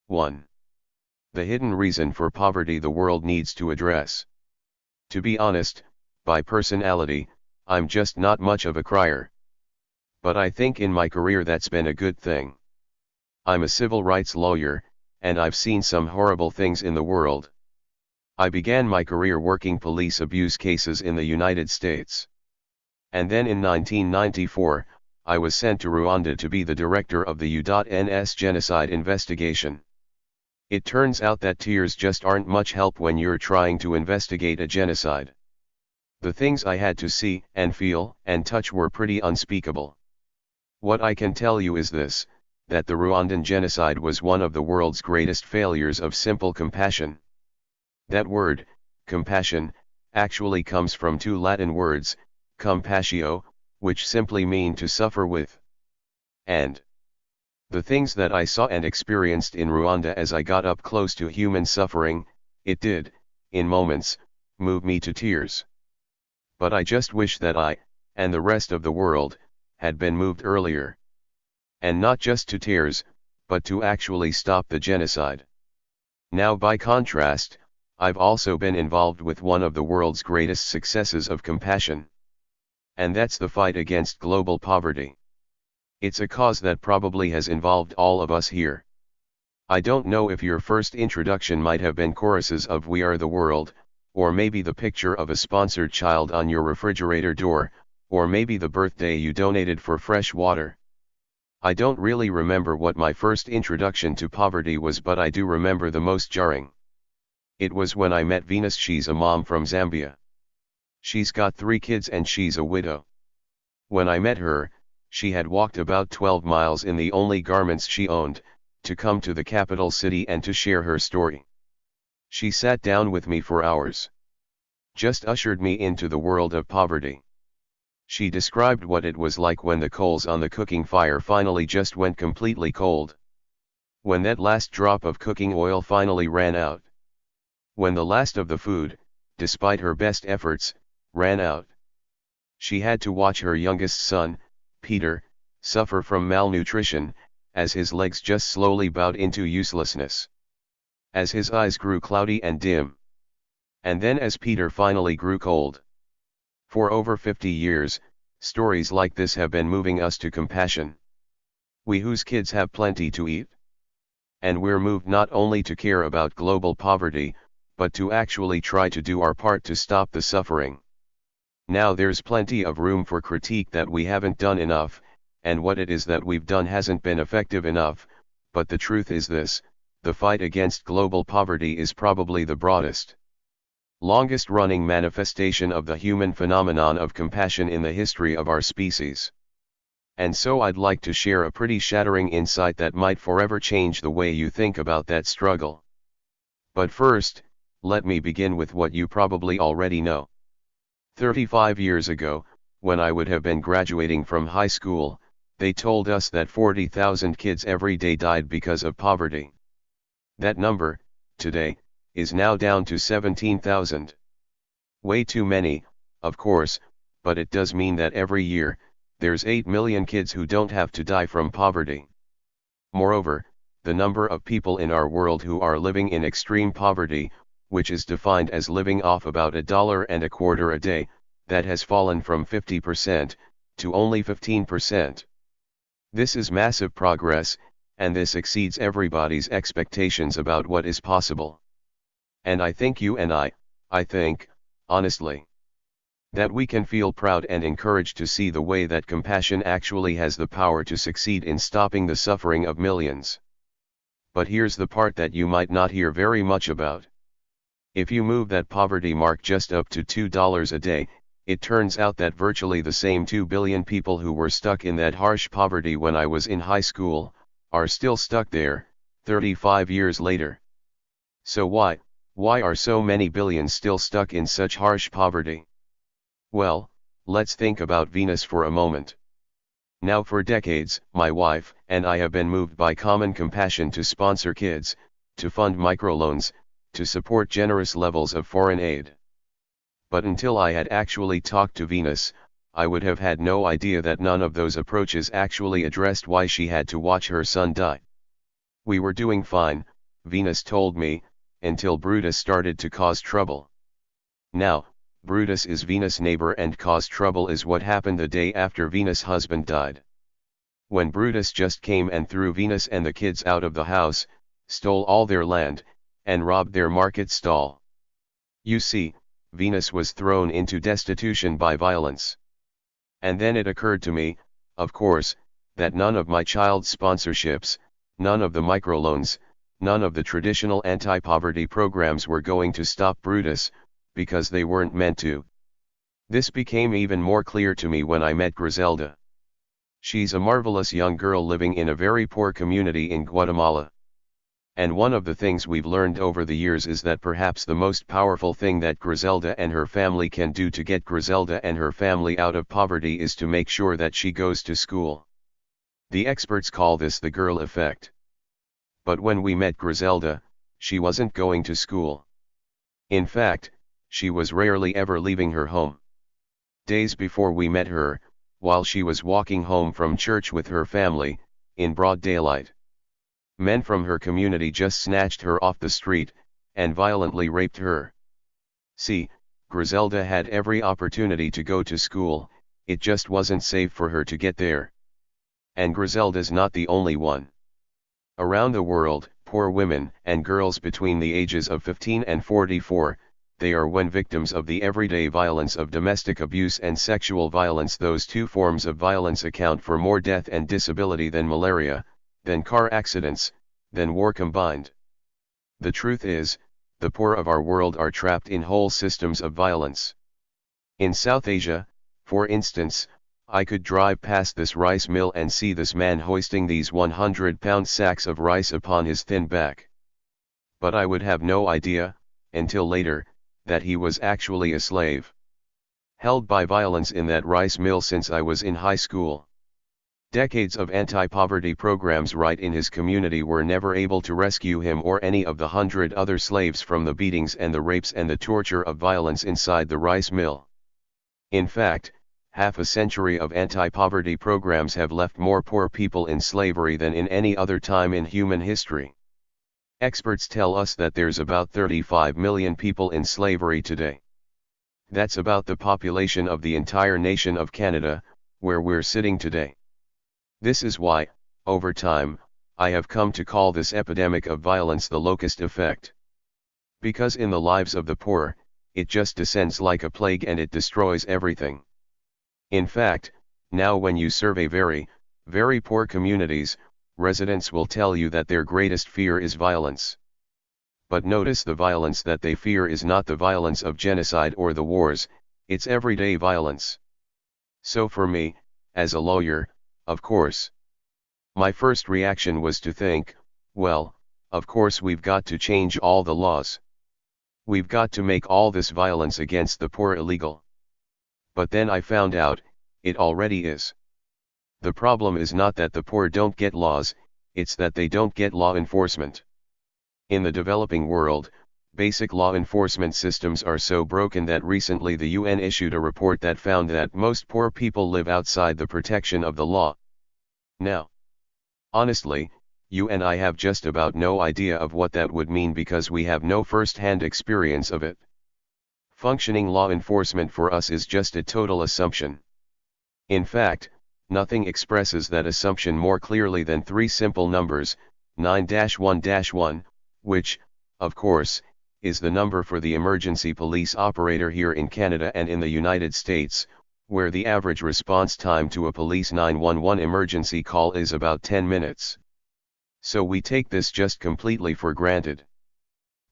1. The hidden reason for poverty the world needs to address. To be honest, by personality, I'm just not much of a crier. But I think in my career that's been a good thing. I'm a civil rights lawyer, and I've seen some horrible things in the world. I began my career working police abuse cases in the United States. And then in 1994, I was sent to Rwanda to be the director of the U.N.'s genocide investigation. It turns out that tears just aren't much help when you're trying to investigate a genocide. The things I had to see and feel and touch were pretty unspeakable. What I can tell you is this, that the Rwandan genocide was one of the world's greatest failures of simple compassion. That word, compassion, actually comes from two Latin words, compatio, which simply mean to suffer with. And the things that I saw and experienced in Rwanda as I got up close to human suffering, it did, in moments, move me to tears. But I just wish that I, and the rest of the world, had been moved earlier. And not just to tears, but to actually stop the genocide. Now by contrast, I've also been involved with one of the world's greatest successes of compassion. And that's the fight against global poverty. It's a cause that probably has involved all of us here. I don't know if your first introduction might have been choruses of We Are the World, or maybe the picture of a sponsored child on your refrigerator door, or maybe the birthday you donated for fresh water. I don't really remember what my first introduction to poverty was, but I do remember the most jarring. It was when I met Venus. She's a mom from Zambia. She's got 3 kids and she's a widow. When I met her, she had walked about 12 miles in the only garments she owned, to come to the capital city and to share her story. She sat down with me for hours. Just ushered me into the world of poverty. She described what it was like when the coals on the cooking fire finally just went completely cold. When that last drop of cooking oil finally ran out. When the last of the food, despite her best efforts, ran out. She had to watch her youngest son, Peter, suffer from malnutrition, as his legs just slowly bowed into uselessness. As his eyes grew cloudy and dim. And then as Peter finally grew cold. For over 50 years, stories like this have been moving us to compassion. We whose kids have plenty to eat. And we're moved not only to care about global poverty, but to actually try to do our part to stop the suffering. Now there's plenty of room for critique that we haven't done enough, and what it is that we've done hasn't been effective enough, but the truth is this, the fight against global poverty is probably the broadest, longest-running manifestation of the human phenomenon of compassion in the history of our species. And so I'd like to share a pretty shattering insight that might forever change the way you think about that struggle. But first, let me begin with what you probably already know. 35 years ago, when I would have been graduating from high school, they told us that 40,000 kids every day died because of poverty. That number, today, is now down to 17,000. Way too many, of course, but it does mean that every year, there's 8 million kids who don't have to die from poverty. Moreover, the number of people in our world who are living in extreme poverty, which is defined as living off about $1.25 a day, that has fallen from 50% to only 15%. This is massive progress, and this exceeds everybody's expectations about what is possible. And I think you and I think, honestly, that we can feel proud and encouraged to see the way that compassion actually has the power to succeed in stopping the suffering of millions. But here's the part that you might not hear very much about. If you move that poverty mark just up to $2 a day, it turns out that virtually the same 2 billion people who were stuck in that harsh poverty when I was in high school, are still stuck there, 35 years later. So why are so many billions still stuck in such harsh poverty? Well, let's think about Venus for a moment. Now for decades, my wife and I have been moved by common compassion to sponsor kids, to fund microloans, to support generous levels of foreign aid. But until I had actually talked to Venus, I would have had no idea that none of those approaches actually addressed why she had to watch her son die. We were doing fine, Venus told me, until Brutus started to cause trouble. Now, Brutus is Venus' neighbor and caused trouble is what happened the day after Venus' husband died. When Brutus just came and threw Venus and the kids out of the house, stole all their land, and robbed their market stall. You see, Venus was thrown into destitution by violence. And then it occurred to me, of course, that none of my child's sponsorships, none of the microloans, none of the traditional anti-poverty programs were going to stop Brutus, because they weren't meant to. This became even more clear to me when I met Griselda. She's a marvelous young girl living in a very poor community in Guatemala. And one of the things we've learned over the years is that perhaps the most powerful thing that Griselda and her family can do to get Griselda and her family out of poverty is to make sure that she goes to school. The experts call this the girl effect. But when we met Griselda, she wasn't going to school. In fact, she was rarely ever leaving her home. Days before we met her, while she was walking home from church with her family, in broad daylight, men from her community just snatched her off the street, and violently raped her. See, Griselda had every opportunity to go to school, it just wasn't safe for her to get there. And Griselda's not the only one. Around the world, poor women and girls between the ages of 15 and 44, they are when victims of the everyday violence of domestic abuse and sexual violence. Those two forms of violence account for more death and disability than malaria, than car accidents, than war combined. The truth is, the poor of our world are trapped in whole systems of violence. In South Asia, for instance, I could drive past this rice mill and see this man hoisting these 100-pound sacks of rice upon his thin back. But I would have no idea, until later, that he was actually a slave, held by violence in that rice mill since I was in high school. Decades of anti-poverty programs right in his community were never able to rescue him or any of the 100 other slaves from the beatings and the rapes and the torture of violence inside the rice mill. In fact, half a century of anti-poverty programs have left more poor people in slavery than in any other time in human history. Experts tell us that there's about 35 million people in slavery today. That's about the population of the entire nation of Canada, where we're sitting today. This is why, over time, I have come to call this epidemic of violence the locust effect. Because in the lives of the poor, it just descends like a plague and it destroys everything. In fact, now when you survey very, very poor communities, residents will tell you that their greatest fear is violence. But notice the violence that they fear is not the violence of genocide or the wars, it's everyday violence. So for me, as a lawyer, of course, my first reaction was to think, well, of course we've got to change all the laws. We've got to make all this violence against the poor illegal. But then I found out, it already is. The problem is not that the poor don't get laws, it's that they don't get law enforcement. In the developing world, basic law enforcement systems are so broken that recently the UN issued a report that found that most poor people live outside the protection of the law. Now, honestly, you and I have just about no idea of what that would mean because we have no first-hand experience of it. Functioning law enforcement for us is just a total assumption. In fact, nothing expresses that assumption more clearly than three simple numbers, 9-1-1, which, of course, is the number for the emergency police operator here in Canada and in the United States, where the average response time to a police 911 emergency call is about 10 minutes. So we take this just completely for granted.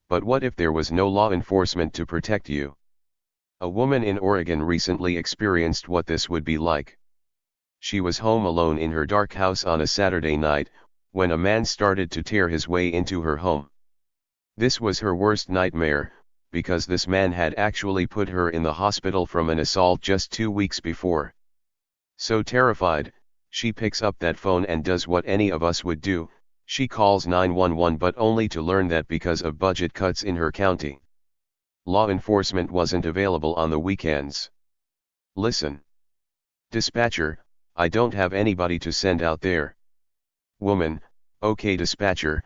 But what if there was no law enforcement to protect you? A woman in Oregon recently experienced what this would be like. She was home alone in her dark house on a Saturday night, when a man started to tear his way into her home. This was her worst nightmare, because this man had actually put her in the hospital from an assault just 2 weeks before. So terrified, she picks up that phone and does what any of us would do, she calls 911, but only to learn that because of budget cuts in her county, law enforcement wasn't available on the weekends. Listen. Dispatcher, I don't have anybody to send out there. Woman, okay dispatcher,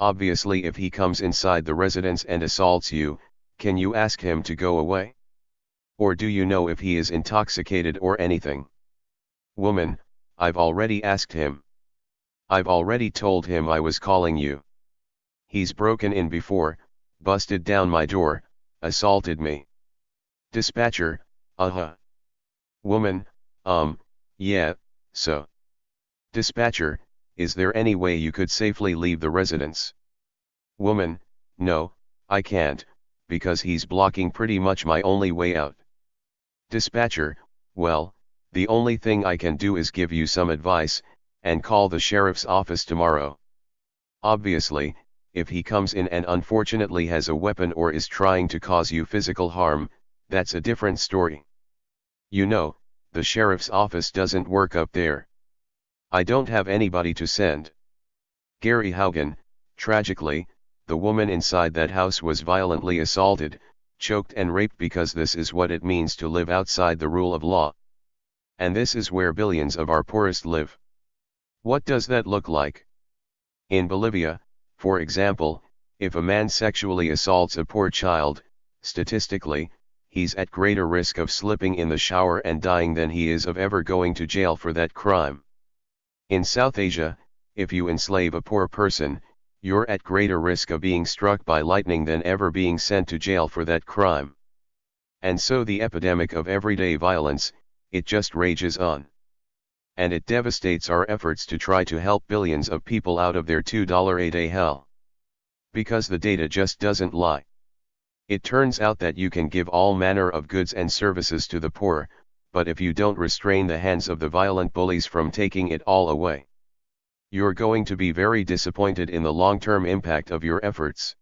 Obviously if he comes inside the residence and assaults you, can you ask him to go away? Or do you know if he is intoxicated or anything? Woman, I've already asked him. I've already told him I was calling you. He's broken in before, busted down my door, assaulted me. Dispatcher, uh-huh. Woman, yeah, so. Dispatcher, is there any way you could safely leave the residence? Woman, no, I can't, because he's blocking pretty much my only way out. Dispatcher, well, the only thing I can do is give you some advice, and call the sheriff's office tomorrow. Obviously, if he comes in and unfortunately has a weapon or is trying to cause you physical harm, that's a different story. You know, the sheriff's office doesn't work up there. I don't have anybody to send. Gary Haugen, tragically, the woman inside that house was violently assaulted, choked and raped because this is what it means to live outside the rule of law. And this is where billions of our poorest live. What does that look like? In Bolivia, for example, if a man sexually assaults a poor child, statistically, he's at greater risk of slipping in the shower and dying than he is of ever going to jail for that crime. In South Asia, if you enslave a poor person, you're at greater risk of being struck by lightning than ever being sent to jail for that crime. And so the epidemic of everyday violence, it just rages on. And it devastates our efforts to try to help billions of people out of their $2 a day hell. Because the data just doesn't lie. It turns out that you can give all manner of goods and services to the poor, but if you don't restrain the hands of the violent bullies from taking it all away, you're going to be very disappointed in the long-term impact of your efforts.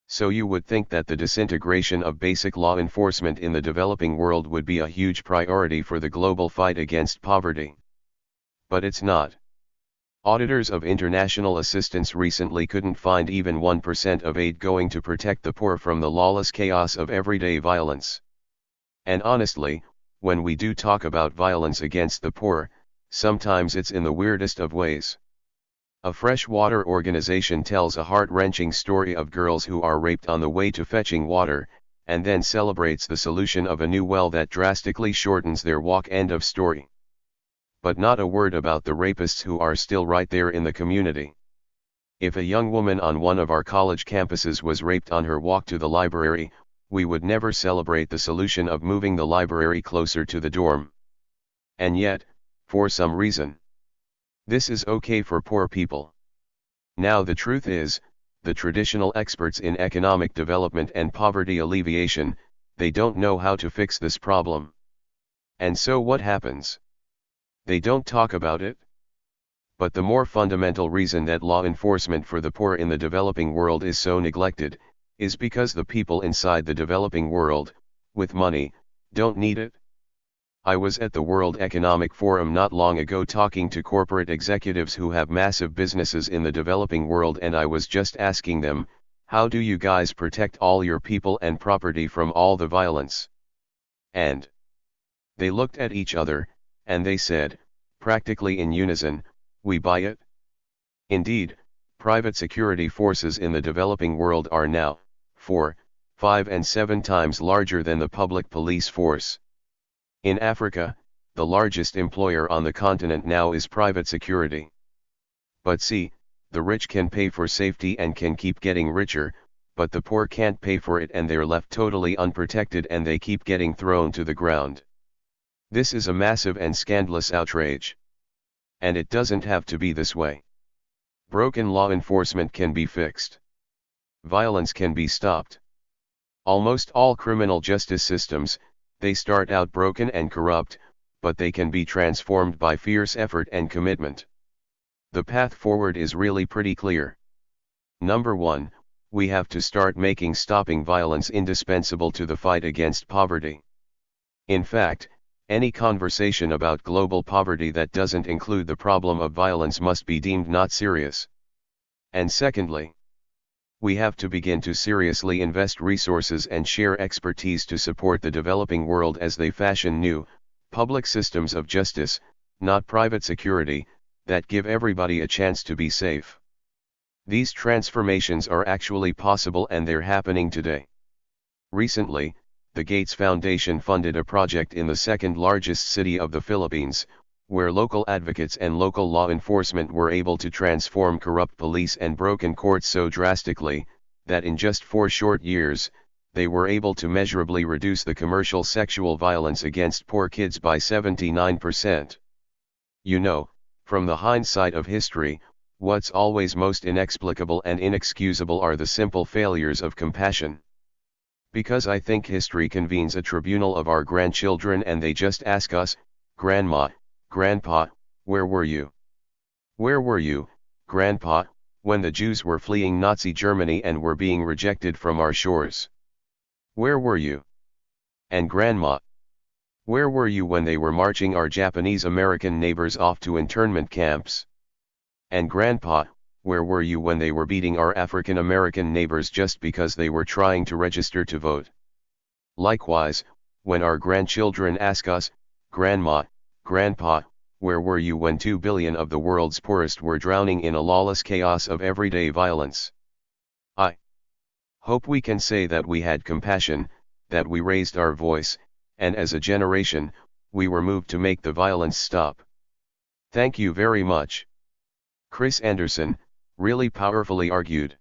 So you would think that the disintegration of basic law enforcement in the developing world would be a huge priority for the global fight against poverty. But it's not. Auditors of international assistance recently couldn't find even 1% of aid going to protect the poor from the lawless chaos of everyday violence. And honestly, when we do talk about violence against the poor, sometimes it's in the weirdest of ways. A freshwater organization tells a heart-wrenching story of girls who are raped on the way to fetching water, and then celebrates the solution of a new well that drastically shortens their walk. End of story. But not a word about the rapists who are still right there in the community. If a young woman on one of our college campuses was raped on her walk to the library, we would never celebrate the solution of moving the library closer to the dorm. And yet, for some reason, this is okay for poor people. Now the truth is, the traditional experts in economic development and poverty alleviation, they don't know how to fix this problem. And so what happens? They don't talk about it. But the more fundamental reason that law enforcement for the poor in the developing world is so neglected, is because the people inside the developing world, with money, don't need it. I was at the World Economic Forum not long ago talking to corporate executives who have massive businesses in the developing world, and I was just asking them, how do you guys protect all your people and property from all the violence? And they looked at each other, and they said, practically in unison, we buy it. Indeed, private security forces in the developing world are now 4, 5 and 7 times larger than the public police force. In Africa, the largest employer on the continent now is private security. But see, the rich can pay for safety and can keep getting richer, but the poor can't pay for it and they're left totally unprotected and they keep getting thrown to the ground. This is a massive and scandalous outrage. And it doesn't have to be this way. Broken law enforcement can be fixed. Violence can be stopped. Almost all criminal justice systems, they start out broken and corrupt, but they can be transformed by fierce effort and commitment. The path forward is really pretty clear. Number 1, we have to start making stopping violence indispensable to the fight against poverty. In fact, any conversation about global poverty that doesn't include the problem of violence must be deemed not serious. And secondly, we have to begin to seriously invest resources and share expertise to support the developing world as they fashion new, public systems of justice, not private security, that give everybody a chance to be safe. These transformations are actually possible and they're happening today. Recently, the Gates Foundation funded a project in the second largest city of the Philippines, where local advocates and local law enforcement were able to transform corrupt police and broken courts so drastically, that in just 4 short years, they were able to measurably reduce the commercial sexual violence against poor kids by 79%. You know, from the hindsight of history, what's always most inexplicable and inexcusable are the simple failures of compassion. Because I think history convenes a tribunal of our grandchildren and they just ask us, Grandma, Grandpa, where were you? Where were you, Grandpa, when the Jews were fleeing Nazi Germany and were being rejected from our shores? Where were you? And Grandma, where were you when they were marching our Japanese American neighbors off to internment camps? And Grandpa, where were you when they were beating our African American neighbors just because they were trying to register to vote? Likewise, when our grandchildren ask us, Grandma, Grandpa, where were you when 2 billion of the world's poorest were drowning in a lawless chaos of everyday violence? I hope we can say that we had compassion, that we raised our voice, and as a generation, we were moved to make the violence stop. Thank you very much. Chris Anderson, really powerfully argued.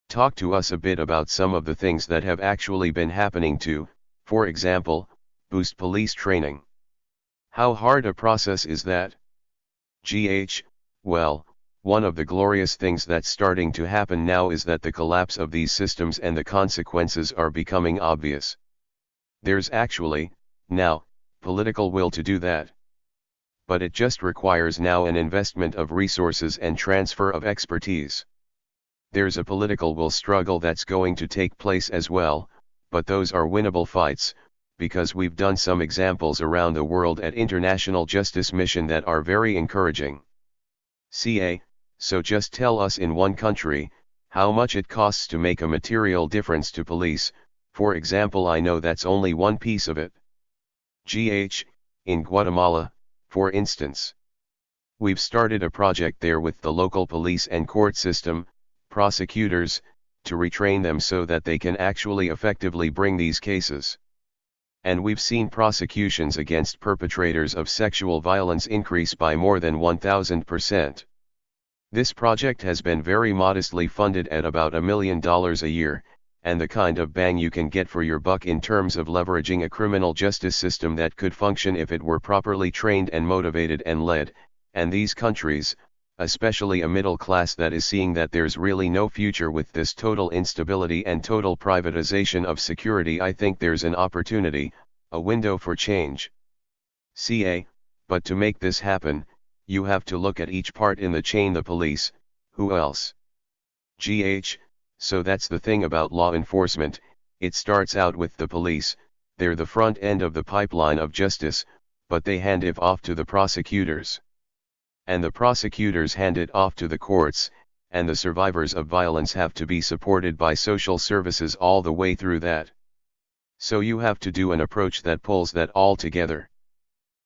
Talk to us a bit about some of the things that have actually been happening to, for example, boost police training. How hard a process is that? Well, one of the glorious things that's starting to happen now is that the collapse of these systems and the consequences are becoming obvious. There's actually, now, political will to do that. But it just requires now an investment of resources and transfer of expertise. There's a political will struggle that's going to take place as well, but those are winnable fights, because we've done some examples around the world at international justice mission that are very encouraging. So just tell us in one country, how much it costs to make a material difference to police, for example. I know that's only one piece of it. In Guatemala, for instance. We've started a project there with the local police and court system, prosecutors, to retrain them so that they can actually effectively bring these cases. And we've seen prosecutions against perpetrators of sexual violence increase by more than 1,000%. This project has been very modestly funded at about $1 million a year, and the kind of bang you can get for your buck in terms of leveraging a criminal justice system that could function if it were properly trained and motivated and led, and these countries, especially a middle class that is seeing that there's really no future with this total instability and total privatization of security. I think there's an opportunity, a window for change. But to make this happen, you have to look at each part in the chain. The police, who else? So that's the thing about law enforcement, it starts out with the police, they're the front end of the pipeline of justice, but they hand it off to the prosecutors. And the prosecutors hand it off to the courts, and the survivors of violence have to be supported by social services all the way through that. So you have to do an approach that pulls that all together.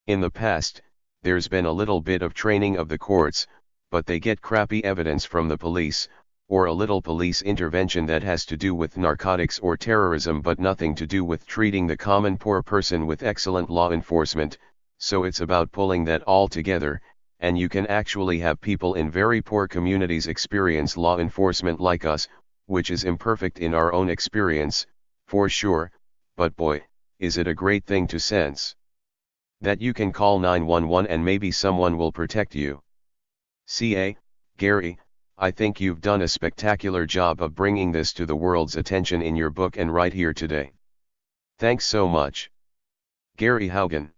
In the past, there's been a little bit of training of the courts, but they get crappy evidence from the police, or a little police intervention that has to do with narcotics or terrorism but nothing to do with treating the common poor person with excellent law enforcement. So it's about pulling that all together, and you can actually have people in very poor communities experience law enforcement like us, which is imperfect in our own experience, for sure, but boy, is it a great thing to sense that you can call 911 and maybe someone will protect you. Gary, I think you've done a spectacular job of bringing this to the world's attention in your book and right here today. Thanks so much. Gary Haugen.